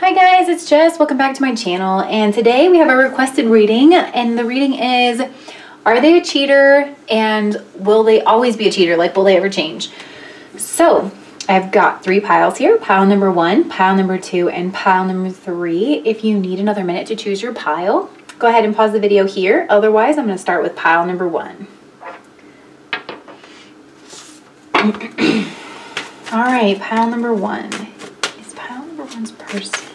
Hi guys, it's Jess. Welcome back to my channel, and today we have a requested reading, and the reading is, are they a cheater, and will they always be a cheater? Like, will they ever change? So I've got 3 piles here: pile number 1, pile number 2, and pile number 3. If you need another minute to choose your pile, go ahead and pause the video here. Otherwise, I'm going to start with pile number 1. All right, pile number 1. Is pile number 1's person?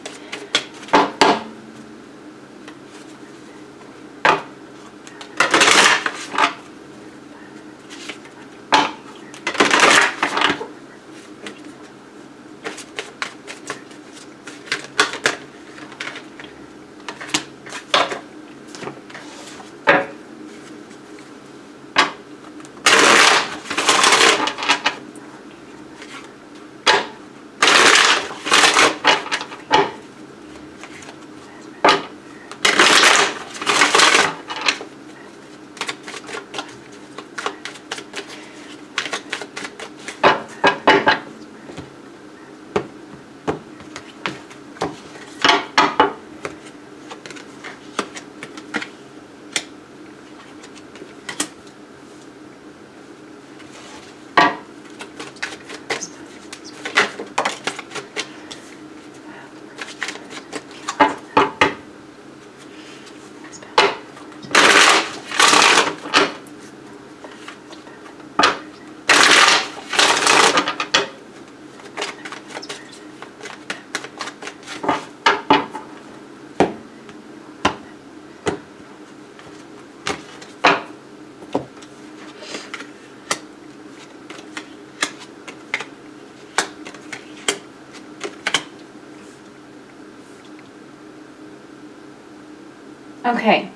Okay,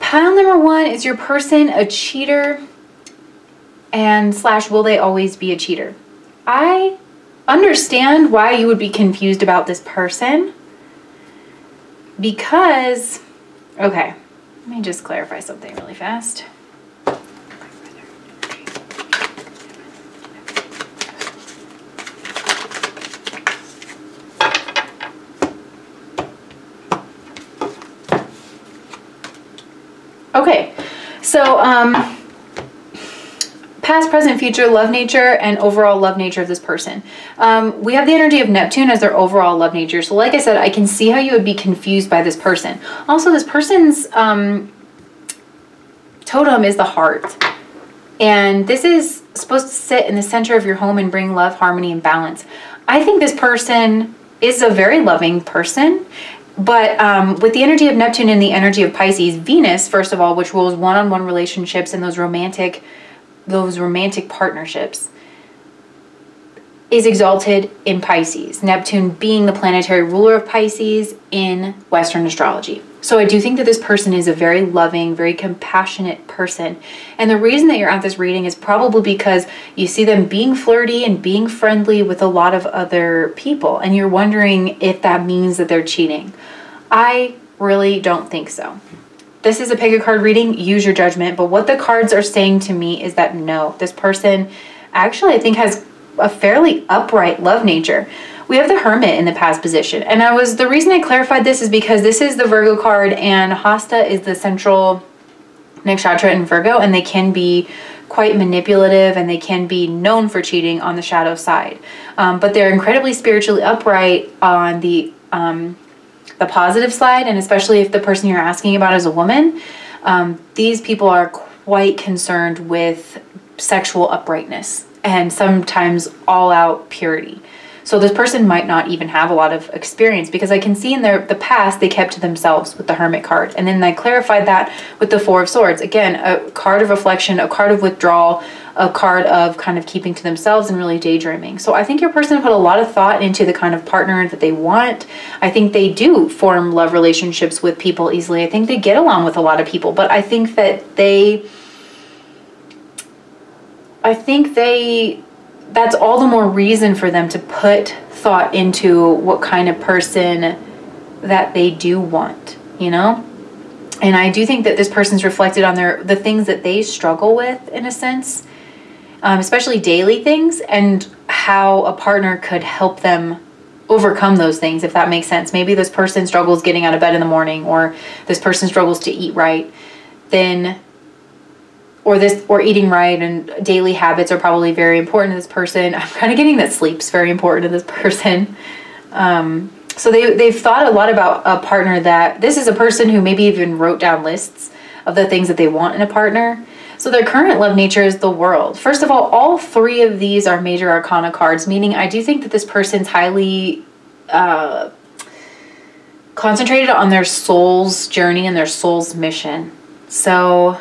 pile number 1, is your person a cheater and / will they always be a cheater? I understand why you would be confused about this person because, okay, let me just clarify something really fast. Okay, so past, present, future, love nature, and overall love nature of this person. We have the energy of Neptune as their overall love nature. So like I said, I can see how you would be confused by this person. Also, this person's totem is the heart. And this is supposed to sit in the center of your home and bring love, harmony, and balance. I think this person is a very loving person. But with the energy of Neptune and the energy of Pisces, Venus, first of all, which rules one-on-one relationships and those romantic partnerships, is exalted in Pisces. Neptune being the planetary ruler of Pisces in Western astrology. So I do think that this person is a very loving, very compassionate person. And the reason that you're at this reading is probably because you see them being flirty and being friendly with a lot of other people. And you're wondering if that means that they're cheating. I really don't think so. This is a pick a card reading, use your judgment. But what the cards are saying to me is that no, this person actually I think has a fairly upright love nature. We have the Hermit in the past position. And the reason I clarified this is because this is the Virgo card and Hasta is the central nakshatra in Virgo, and they can be quite manipulative and they can be known for cheating on the shadow side. But they're incredibly spiritually upright on the positive side, and especially if the person you're asking about is a woman, these people are quite concerned with sexual uprightness and sometimes all-out purity. So this person might not even have a lot of experience because I can see in the past they kept to themselves with the Hermit card. And then I clarified that with the Four of Swords. Again, a card of reflection, a card of withdrawal, a card of kind of keeping to themselves and really daydreaming. So I think your person put a lot of thought into the kind of partner that they want. I think they do form love relationships with people easily. I think they get along with a lot of people, but I think that that's all the more reason for them to put thought into what kind of person that they do want, you know? And I do think that this person's reflected on the things that they struggle with, in a sense, especially daily things, and how a partner could help them overcome those things, if that makes sense. Maybe this person struggles getting out of bed in the morning, or this person struggles to eat right, then, or eating right, and daily habits are probably very important to this person. I'm kind of getting that sleep's very important to this person. So they've thought a lot about a partner that, this is a person who maybe even wrote down lists of the things that they want in a partner. So their current love nature is the World. First of all three of these are major arcana cards, meaning I do think that this person's highly concentrated on their soul's journey and their soul's mission. So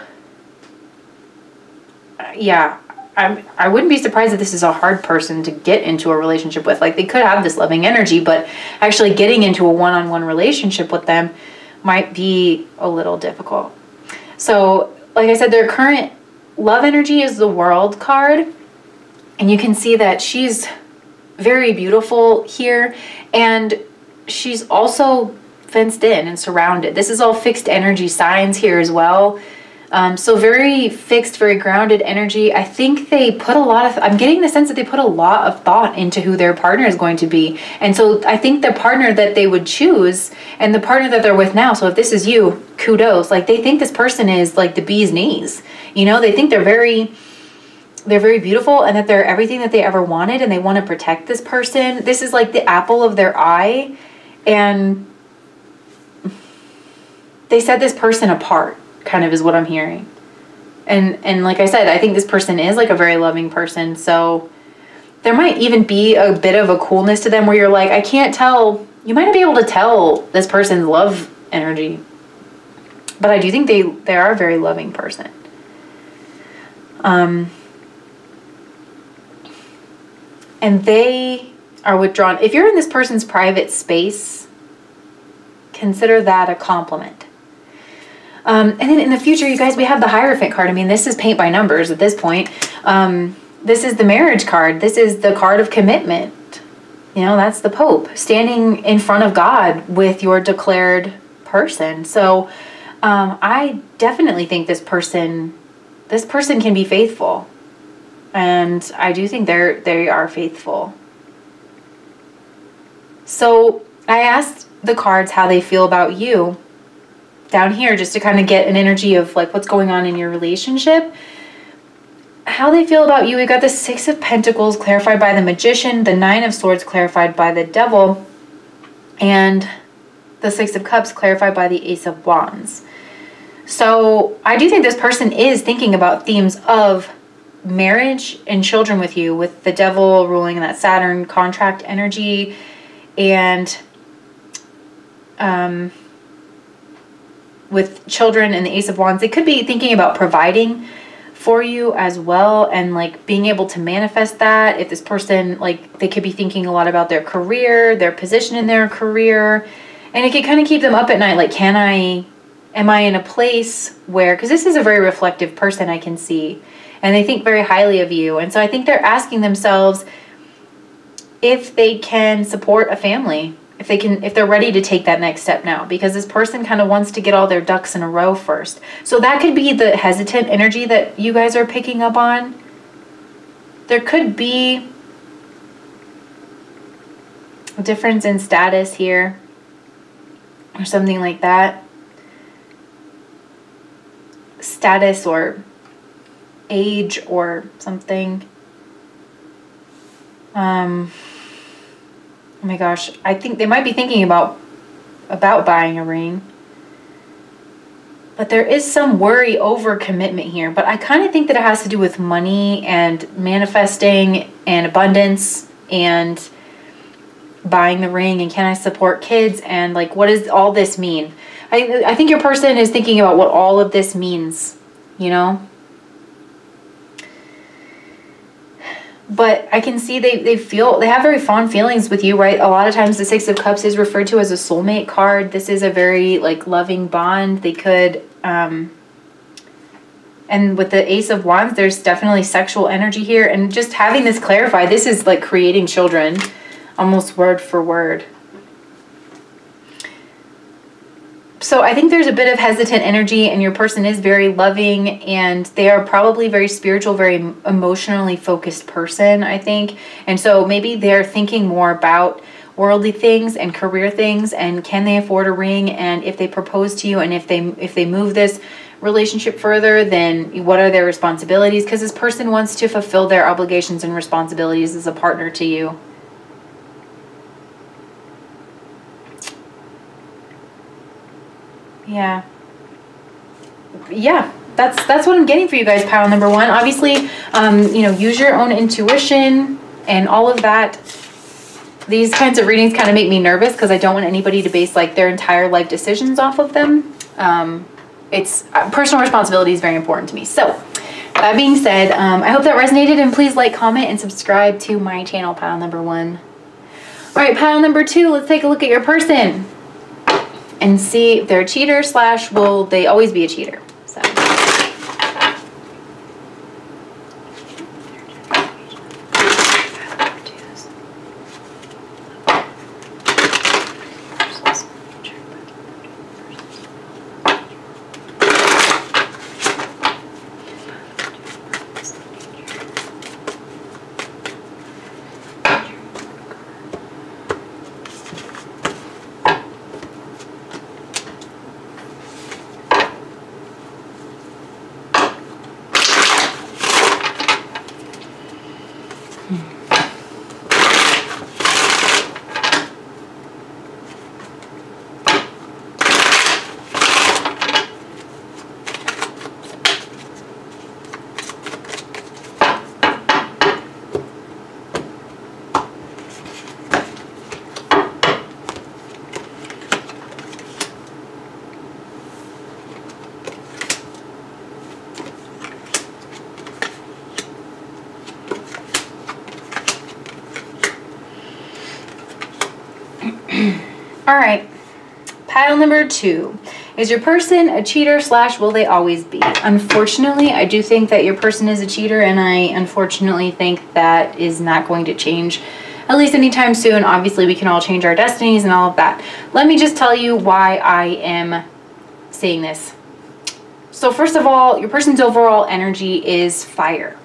yeah, I wouldn't be surprised if this is a hard person to get into a relationship with. Like, they could have this loving energy, but actually getting into a one-on-one relationship with them might be a little difficult. So like I said, their current love energy is the World card. And you can see that she's very beautiful here. And she's also fenced in and surrounded. This is all fixed energy signs here as well. So very fixed, very grounded energy. I think they put a lot of, I'm getting the sense that they put a lot of thought into who their partner is going to be. And so I think the partner that they would choose and the partner that they're with now, so if this is you, kudos. Like, they think this person is like the bee's knees. You know, they think they're very beautiful and that they're everything that they ever wanted, and they want to protect this person. This is like the apple of their eye. And they set this person apart, kind of is what I'm hearing. And like I said, I think this person is like a very loving person. So there might even be a bit of a coolness to them where you're like, I can't tell, you might not be able to tell this person's love energy. But I do think they are a very loving person. And they are withdrawn. If you're in this person's private space, consider that a compliment. And then in the future, you guys, we have the Hierophant card. I mean, this is paint by numbers at this point. This is the Marriage card. This is the card of commitment. You know, that's the Pope standing in front of God with your declared person. So I definitely think this person can be faithful. And I do think they are faithful. So I asked the cards how they feel about you down here, just to kind of get an energy of like what's going on in your relationship, how they feel about you. We got the Six of Pentacles clarified by the Magician, the Nine of Swords clarified by the Devil, and the Six of Cups clarified by the Ace of Wands. So I do think this person is thinking about themes of marriage and children with you, with the Devil ruling in that Saturn contract energy, and with children and the Ace of Wands. They could be thinking about providing for you as well, and like being able to manifest that. If this person, like, they could be thinking a lot about their career, their position in their career, and it could kind of keep them up at night. Like, am I in a place where, because this is a very reflective person, I can see, and they think very highly of you. And so I think they're asking themselves if they can support a family, if they're ready to take that next step now, because this person kind of wants to get all their ducks in a row first. So that could be the hesitant energy that you guys are picking up on. There could be a difference in status here or something like that. Status or age or something. Oh my gosh, I think they might be thinking about buying a ring. But there is some worry over commitment here. But I kind of think that it has to do with money and manifesting and abundance and buying the ring and can I support kids and like, what does all this mean? I think your person is thinking about what all of this means, you know? But I can see they have very fond feelings with you, right? A lot of times the Six of Cups is referred to as a soulmate card. This is a very like loving bond. They could, and with the Ace of Wands, there's definitely sexual energy here. And just having this clarified, this is like creating children, almost word for word. So I think there's a bit of hesitant energy, and your person is very loving, and they are probably very spiritual, very emotionally focused person, I think. And so maybe they're thinking more about worldly things and career things, and can they afford a ring, and if they propose to you, and if they move this relationship further, then what are their responsibilities, because this person wants to fulfill their obligations and responsibilities as a partner to you. Yeah, that's what I'm getting for you guys, pile number one. Obviously, you know, use your own intuition and all of that. These kinds of readings kind of make me nervous because I don't want anybody to base like their entire life decisions off of them. It's personal responsibility is very important to me. So that being said, I hope that resonated, and please like, comment, and subscribe to my channel, pile number one. All right, pile number two, let's take a look at your person and see if they're a cheater / will they always be a cheater. So. All right, pile number two. Is your person a cheater / will they always be? Unfortunately, I do think that your person is a cheater, and I unfortunately think that is not going to change, at least anytime soon. Obviously, we can all change our destinies and all of that. Let me just tell you why I am saying this. So first of all, your person's overall energy is fire.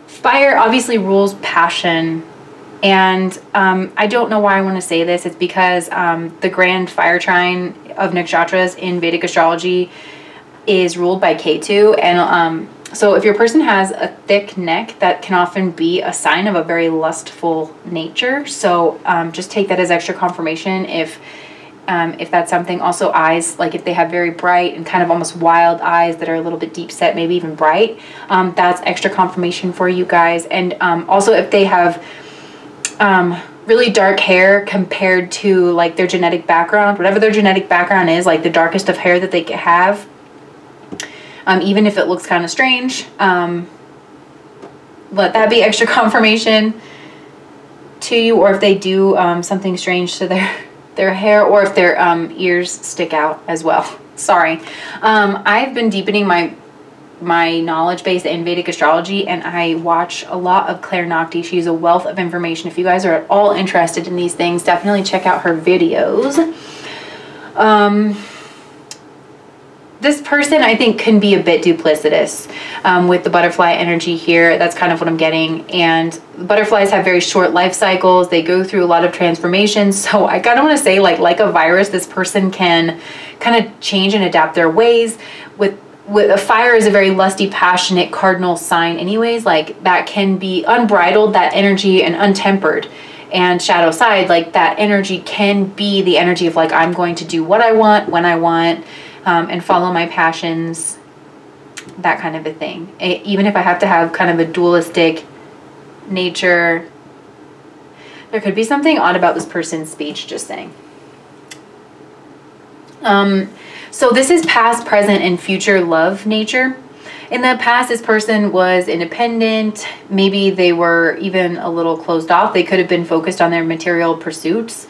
Fire obviously rules passion. And I don't know why I want to say this. It's because the grand fire trine of nakshatras in Vedic astrology is ruled by Ketu. And so if your person has a thick neck, that can often be a sign of a very lustful nature. So just take that as extra confirmation if that's something. Also eyes, like if they have very bright and kind of almost wild eyes that are a little bit deep set, maybe even bright, that's extra confirmation for you guys. And also if they have really dark hair compared to like their genetic background, whatever their genetic background is, like the darkest of hair that they could have, even if it looks kind of strange, let that be extra confirmation to you. Or if they do something strange to their hair, or if their ears stick out as well. Sorry. I've been deepening my knowledge base in Vedic astrology, and I watch a lot of Claire Nocti. She's a wealth of information. If you guys are at all interested in these things, definitely check out her videos. This person, I think, can be a bit duplicitous with the butterfly energy here. That's kind of what I'm getting. And butterflies have very short life cycles. They go through a lot of transformations. So I kind of want to say, like a virus, this person can kind of change and adapt their ways. With a fire is a very lusty, passionate cardinal sign anyways. Like that can be unbridled, that energy, and untempered. And shadow side, like that energy can be the energy of like, I'm going to do what I want, when I want, and follow my passions, that kind of a thing. Even if I have to have kind of a dualistic nature, there could be something odd about this person's speech, just saying. So this is past, present, and future love nature. In the past, this person was independent. Maybe they were even a little closed off. They could have been focused on their material pursuits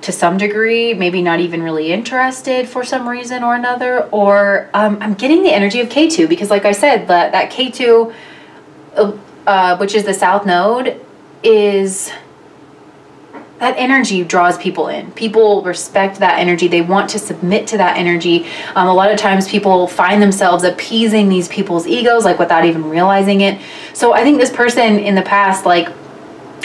to some degree, maybe not even really interested for some reason or another. Or I'm getting the energy of K2 because, like I said, that K2, which is the South Node, is... that energy draws people in. People respect that energy. They want to submit to that energy. A lot of times people find themselves appeasing these people's egos, like without even realizing it. So I think this person in the past, like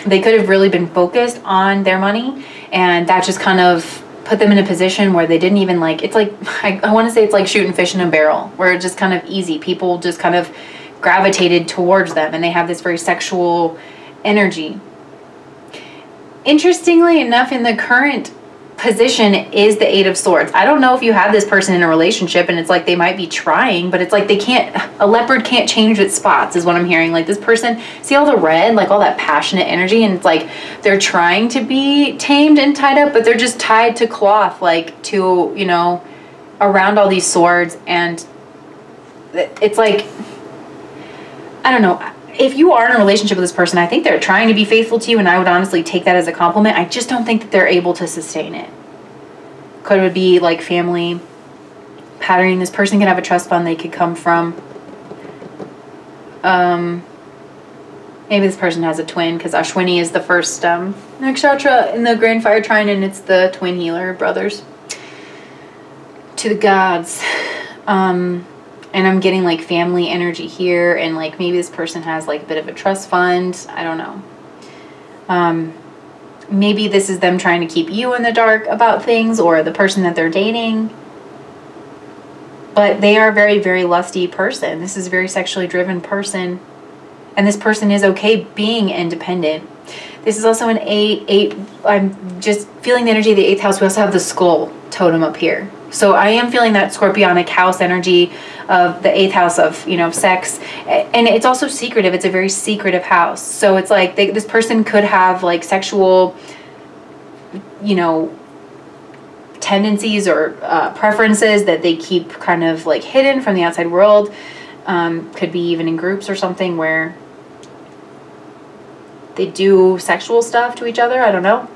They could have really been focused on their money, and that just kind of put them in a position where they didn't even like, it's like, I want to say it's like shooting fish in a barrel, where it's just kind of easy. People just kind of gravitated towards them, and they have this very sexual energy. Interestingly enough, in the current position is the Eight of Swords. I don't know if you have this person in a relationship and it's like they might be trying, but it's like they can't, a leopard can't change its spots is what I'm hearing. Like this person, see all the red, like all that passionate energy, and it's like they're trying to be tamed and tied up, but they're just tied to cloth, like to, you know, around all these swords. And it's like, I don't know. If you are in a relationship with this person, I think they're trying to be faithful to you, and I would honestly take that as a compliment. I just don't think that they're able to sustain it. Could it be like family patterning? This person could have a trust fund they could come from. Maybe this person has a twin, because Ashwini is the first nakshatra in the Grand Fire Trine, and it's the twin healer brothers to the gods. And I'm getting like family energy here, and like maybe this person has like a bit of a trust fund. I don't know. Maybe this is them trying to keep you in the dark about things, or the person that they're dating. But they are a very, very lusty person. This is a very sexually driven person. And this person is okay being independent. This is also an 8. I'm just feeling the energy of the 8th house. We also have the skull totem up here. So I am feeling that scorpionic house energy of the 8th house of, you know, sex. And it's also secretive. It's a very secretive house. So it's like this person could have like sexual, you know, tendencies or preferences that they keep kind of like hidden from the outside world. Could be even in groups or something where they do sexual stuff to each other. I don't know.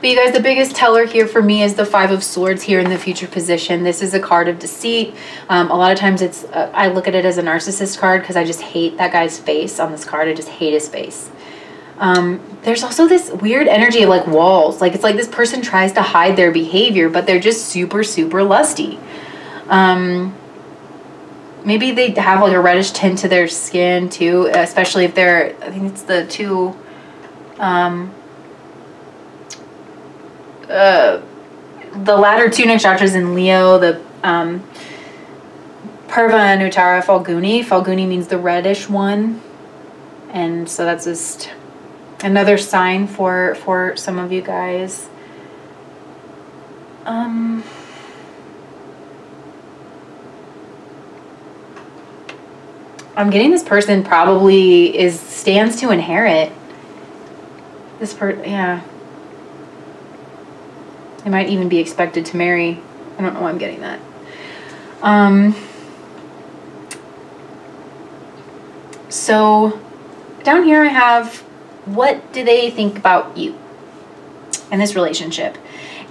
But you guys, the biggest teller here for me is the 5 of Swords here in the future position. This is a card of deceit. A lot of times it's, I look at it as a narcissist card, because I just hate that guy's face on this card. I just hate his face. There's also this weird energy of like walls. Like it's like this person tries to hide their behavior, but they're just super, super lusty. Maybe they have like a reddish tint to their skin too, especially if they're, I think it's the two, the latter 2 nakshatras in Leo, the Purva and Uttara Falguni. Falguni means the reddish one, and so that's just another sign for some of you guys. I'm getting this person probably stands to inherit. This yeah. They might even be expected to marry. I don't know why I'm getting that. So down here I have, what do they think about you in this relationship?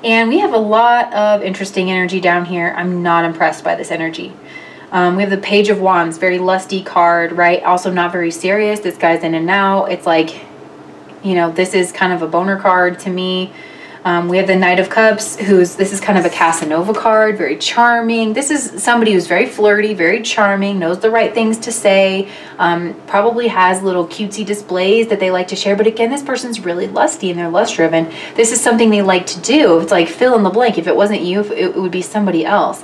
And we have a lot of interesting energy down here. I'm not impressed by this energy. We have the Page of Wands, very lusty card, right? Also not very serious. This guy's in and out. It's like, you know, this is kind of a boner card to me. We have the Knight of Cups, this is kind of a Casanova card, very charming. This is somebody who's very flirty, very charming, knows the right things to say, probably has little cutesy displays that they like to share. But again, this person's really lusty and they're lust driven. This is something they like to do. It's like fill in the blank. If it wasn't you, it would be somebody else.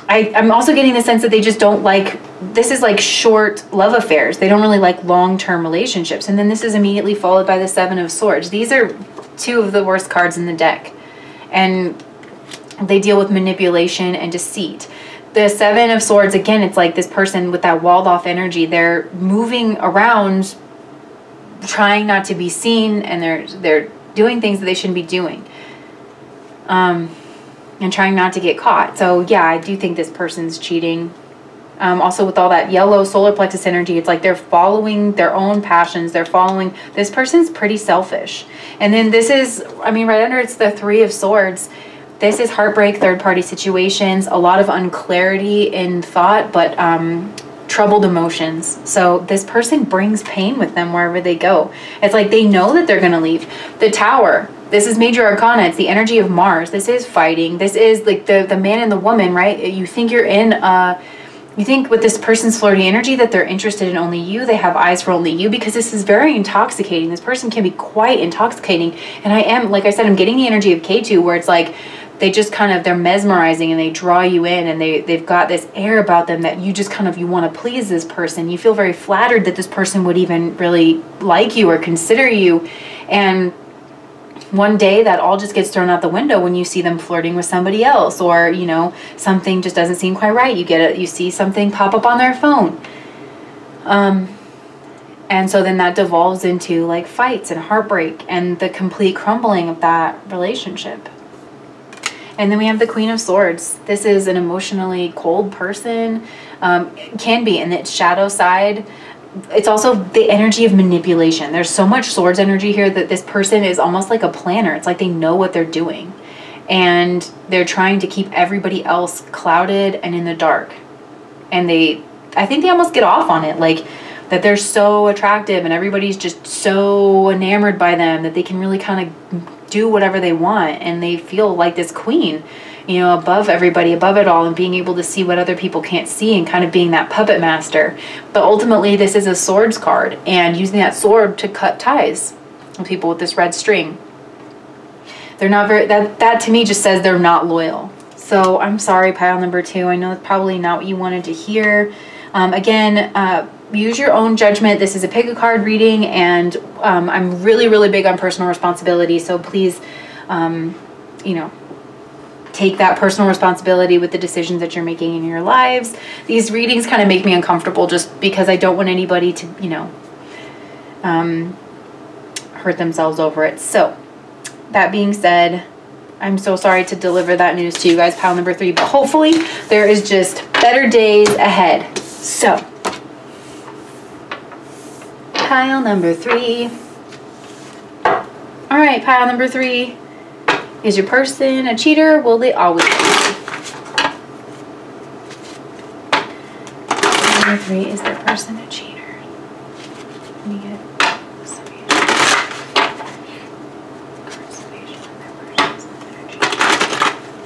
I'm also getting the sense that they just don't like, this is like short love affairs. They don't really like long-term relationships. And then this is immediately followed by the 7 of Swords. These are 2 of the worst cards in the deck. And they deal with manipulation and deceit. The 7 of Swords, again, it's like this person with that walled off energy. They're moving around, trying not to be seen, and they're doing things that they shouldn't be doing. And trying not to get caught. So yeah, I do think this person's cheating. Also with all that yellow solar plexus energy, it's like they're following their own passions. This person's pretty selfish. And then this is, I mean, right under it's the 3 of Swords. This is heartbreak, third-party situations, a lot of unclarity in thought, but troubled emotions. So this person brings pain with them wherever they go. It's like they know that they're going to leave. The Tower, this is major arcana. It's the energy of Mars. This is fighting. This is like the man and the woman, right? You think you're in a You think with this person's flirty energy that they're interested in only you, they have eyes for only you, because this is very intoxicating. This person can be quite intoxicating. And I am, like I said, I'm getting the energy of K2 where it's like they just kind of, they're mesmerizing and they draw you in, and they've got this air about them that you just kind of, you want to please this person. You feel very flattered that this person would even really like you or consider you. And one day that all just gets thrown out the window when you see them flirting with somebody else, or, you know, something just doesn't seem quite right. You see something pop up on their phone. And so then that devolves into like fights and heartbreak and the complete crumbling of that relationship. And then we have the Queen of Swords. This is an emotionally cold person, can be in its shadow side. It's also the energy of manipulation. There's so much Swords energy here that this person is almost like a planner. It's like they know what they're doing. And they're trying to keep everybody else clouded and in the dark. And I think they almost get off on it. Like that they're so attractive and everybody's just so enamored by them that they can really kind of do whatever they want. And they feel like this queen, you know, above everybody, above it all, and being able to see what other people can't see and kind of being that puppet master. But ultimately, this is a swords card, and using that sword to cut ties with people with this red string. They're not very, that to me just says they're not loyal. So I'm sorry, pile number 2. I know it's probably not what you wanted to hear. Again, use your own judgment. This is a pick a card reading, and I'm really, really big on personal responsibility. So please, you know, take that personal responsibility with the decisions that you're making in your lives. These readings kind of make me uncomfortable just because I don't want anybody to, you know, hurt themselves over it. So that being said, I'm so sorry to deliver that news to you guys, pile number 3, but hopefully there is just better days ahead. So pile number 3. All right, pile number 3. Is your person a cheater? Will they always be? Number 3, is their person a cheater? Let me get summation. Card summation on their person's energy.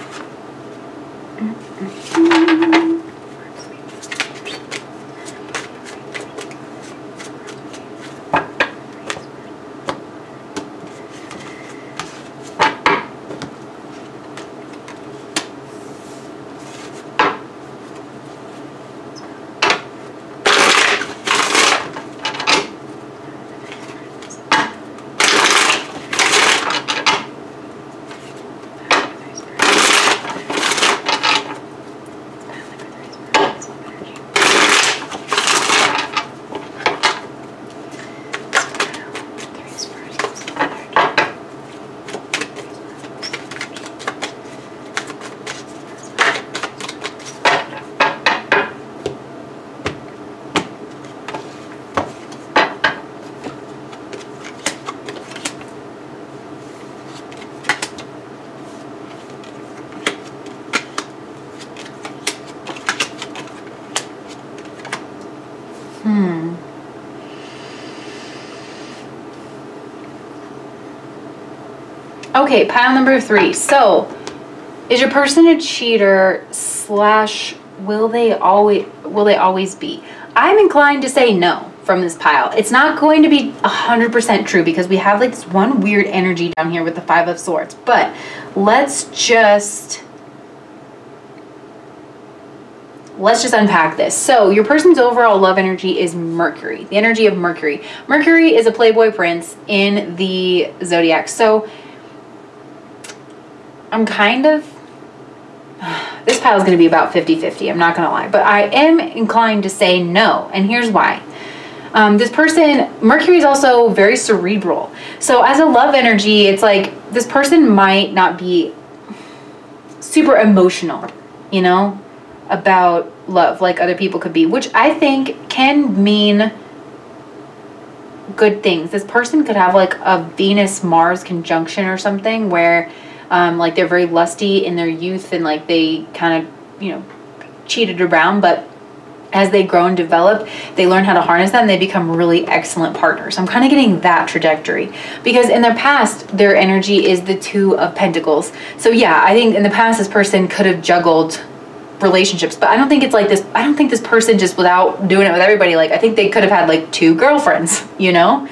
Okay, pile number 3. So, is your person a cheater / will they always be? I'm inclined to say no from this pile. It's not going to be 100% true because we have like this one weird energy down here with the 5 of Swords. But let's just unpack this. So your person's overall love energy is Mercury, the energy of Mercury. Mercury is a playboy prince in the zodiac. So I'm kind of, this pile is going to be about 50-50. I'm not going to lie, but I am inclined to say no. And here's why. This person, Mercury is also very cerebral. So as a love energy, it's like this person might not be super emotional, you know, about love like other people could be, which I think can mean good things. This person could have like a Venus-Mars conjunction or something where like they're very lusty in their youth and like they kind of, you know, cheated around, but as they grow and develop, they learn how to harness that and they become really excellent partners. I'm kind of getting that trajectory because in their past, their energy is the 2 of Pentacles. So yeah, I think in the past, this person could have juggled relationships, but I don't think it's like this. I don't think this person just without doing it with everybody, like I think they could have had like 2 girlfriends, you know,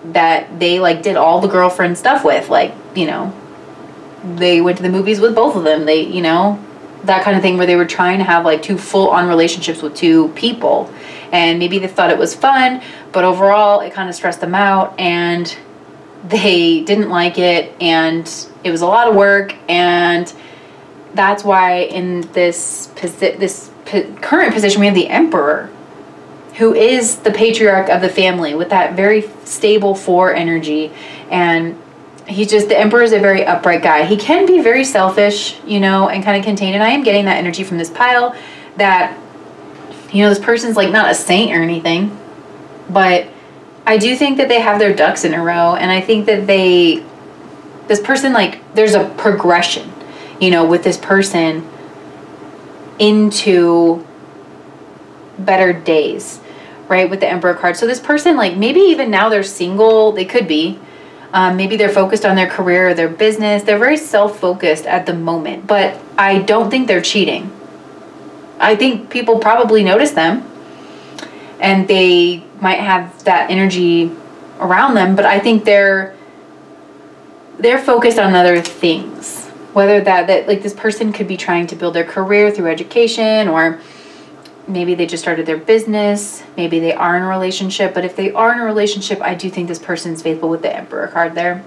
that they like did all the girlfriend stuff with, like, you know, they went to the movies with both of them. They, you know, that kind of thing where they were trying to have like 2 full-on relationships with 2 people. And maybe they thought it was fun, but overall it kind of stressed them out and they didn't like it and it was a lot of work. And that's why in this current position we have the Emperor, who is the patriarch of the family with that very stable 4 energy. And he's just, the Emperor is a very upright guy. He can be very selfish, you know, and kind of contained. And I am getting that energy from this pile that, you know, this person's like not a saint or anything, but I do think that they have their ducks in a row. And I think that this person, like, there's a progression, you know, with this person into better days, right? With the Emperor card. So this person, like, maybe even now they're single, they could be. Maybe they're focused on their career or their business. They're very self-focused at the moment, but I don't think they're cheating. I think people probably notice them and they might have that energy around them, but I think they're focused on other things. Whether that like this person could be trying to build their career through education, or maybe they just started their business. Maybe they are in a relationship. But if they are in a relationship, I do think this person's faithful with the Emperor card there.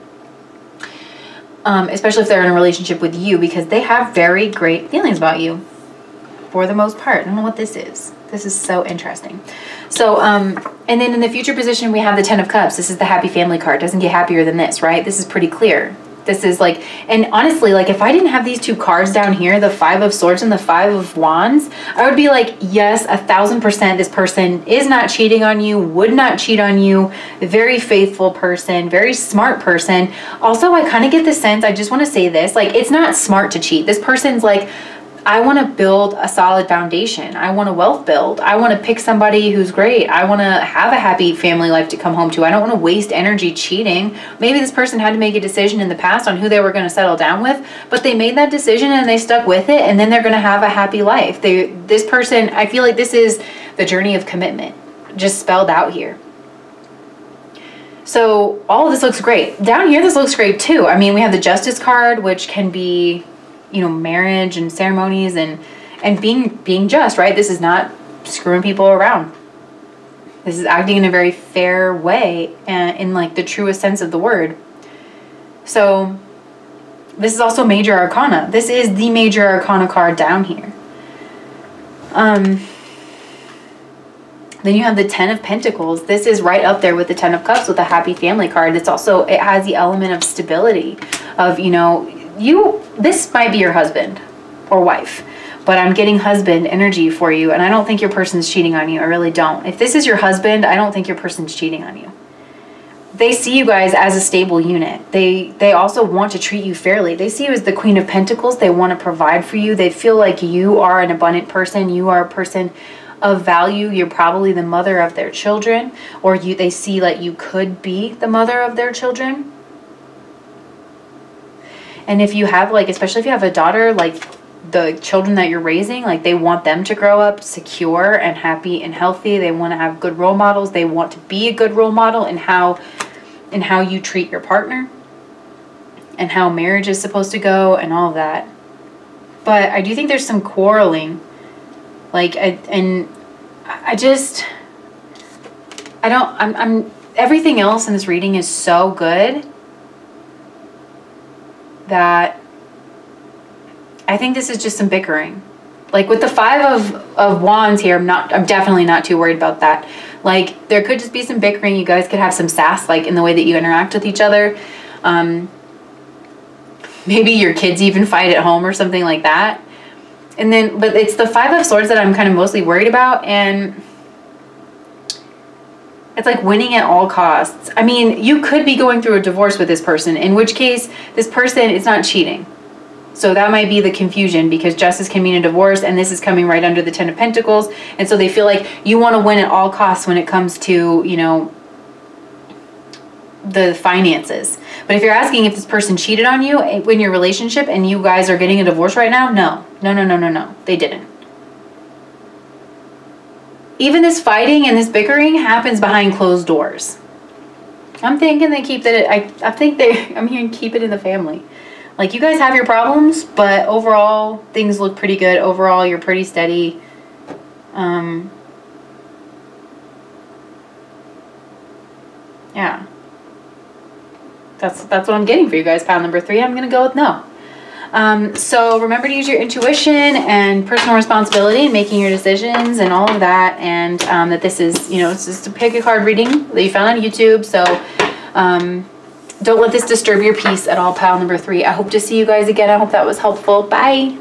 Especially if they're in a relationship with you, because they have very great feelings about you for the most part. I don't know what this is. This is so interesting. So, and then in the future position, we have the 10 of Cups. This is the happy family card. Doesn't get happier than this, right? This is pretty clear. This is like, and honestly, like if I didn't have these 2 cards down here, the 5 of Swords and the 5 of Wands, I would be like, yes, 1000% this person is not cheating on you, would not cheat on you, very faithful person, very smart person. Also, I kind of get the sense, I just want to say this, like it's not smart to cheat. This person's like, I want to build a solid foundation. I want to wealth build. I want to pick somebody who's great. I want to have a happy family life to come home to. I don't want to waste energy cheating. Maybe this person had to make a decision in the past on who they were going to settle down with, but they made that decision and they stuck with it, and then they're going to have a happy life. This person, I feel like this is the journey of commitment, just spelled out here. So all of this looks great. Down here, this looks great too. I mean, we have the Justice card, which can be, you know, marriage and ceremonies and being just, right? This is not screwing people around. This is acting in a very fair way and in like the truest sense of the word. So this is also major arcana. This is the major arcana card down here. Then you have the 10 of Pentacles. This is right up there with the 10 of Cups with the happy family card. It's also, it has the element of stability of, you know, this might be your husband or wife, but I'm getting husband energy for you, and I don't think your person's cheating on you. I really don't. If this is your husband, I don't think your person's cheating on you. They see you guys as a stable unit. They also want to treat you fairly. They see you as the Queen of Pentacles. They want to provide for you. They feel like you are an abundant person. You are a person of value. You're probably the mother of their children, or they see like you could be the mother of their children. And if you have, like, especially if you have a daughter, like the children that you're raising, like they want them to grow up secure and happy and healthy. They want to have good role models. They want to be a good role model in how you treat your partner and how marriage is supposed to go and all of that. But I do think there's some quarreling. Like, everything else in this reading is so good that I think this is just some bickering. Like with the 5 of Wands here, I'm definitely not too worried about that. Like there could just be some bickering. You guys could have some sass, like in the way that you interact with each other. Maybe your kids even fight at home or something like that. And then, but it's the 5 of Swords that I'm kind of mostly worried about, and it's like winning at all costs. I mean, you could be going through a divorce with this person, in which case this person is not cheating. So that might be the confusion, because justice can mean a divorce, and this is coming right under the 10 of Pentacles. And so they feel like you want to win at all costs when it comes to, you know, the finances. But if you're asking if this person cheated on you in your relationship and you guys are getting a divorce right now, no. No, they didn't. Even this fighting and this bickering happens behind closed doors. I'm thinking they keep that. I'm hearing keep it in the family. Like, you guys have your problems, but overall things look pretty good. Overall, you're pretty steady. Yeah. That's what I'm getting for you guys. Pile number 3, I'm going to go with no. So remember to use your intuition and personal responsibility in making your decisions and all of that. And that this is, it's just a pick a card reading that you found on YouTube. So don't let this disturb your peace at all, pile number 3. I hope to see you guys again. I hope that was helpful. Bye.